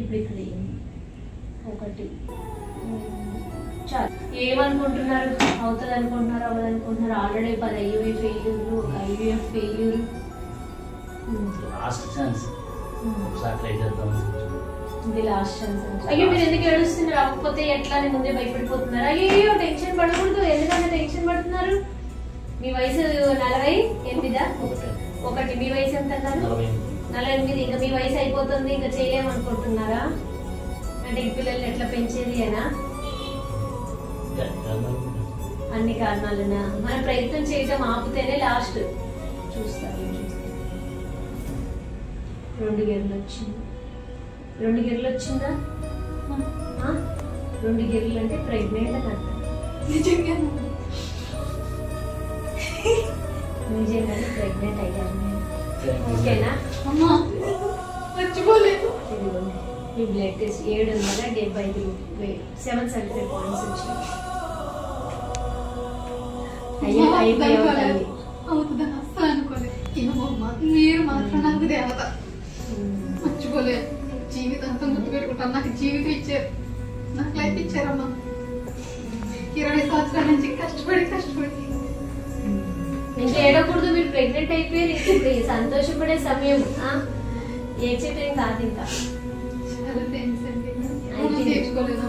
ఇప్పుడు ఇక్కడ ఒకటి చాలు. ఏమనుకుంటున్నారు? అవుతుంది అనుకుంటున్నారు, అవ్వదు అనుకుంటున్నారు? ఆల్రెడీ 10 ఐయుఐ ఫెయిల్యూర్లు, ఒక ఐవీఎఫ్ ఫెయిల్యూర్. లాస్ట్ ఛాన్స్ ఒకసారి ట్రై చేద్దాం. ఇది లాస్ట్ ఛాన్స్. అయ్యో మీరు ఎందుకు ఏడుస్తున్నారు? అవ్వకపోతే ఎట్లా అని ముందే భయపడిపోతున్నారు? అయ్యో టెన్షన్ పడకూడదు. ఎందుకంటే టెన్షన్ పడుతున్నారు? మీ వయసు 48. ఒకటి. మీ వయసు ఎంత అన్నారు? 48. ఇంకా మీ వయసు అయిపోతుంది, ఇంకా చేయలేమనుకుంటున్నారా? అంటే ఈ పిల్లల్ని ఎట్లా పెంచేది అయినా అన్ని కారణాలనా? మన ప్రయత్నం చేయటం ఆపితేనే లాస్ట్. చూస్తారు 2 గెర్లు వచ్చింది. 2 గెర్లు వచ్చిందా? 2 గెర్లు అంటే ప్రెగ్నెంట్ అని అర్థం. నిజంగానే ప్రెగ్నెంట్ అయ్యాను. ఓకేనా? మర్చిపోలేదు. మీ బ్లడ్ టెస్ట్ 775 775 పాయింట్స్ వచ్చింది. అవుతుందని అస్సలు అనుకోలేదు. ఏమమ్మా మీరు మాత్రం నాకు దేవత. మర్చిపోలేదు. జీవితాంతం గుర్తుపెట్టుకుంటాను. నాకు జీవితం ఇచ్చారు, నాకు లైఫ్ ఇచ్చారమ్మా. 20 సంవత్సరాల నుంచి కష్టపడి ఇంకా ఏడకూడదు. మీరు ప్రెగ్నెంట్ అయిపోయారు. ఇప్పుడు సంతోషపడే సమయం. ఏ చెప్పేం కాదు. ఇంకా చాలా థ్యాంక్స్ అండి. తీర్చుకోలేదు.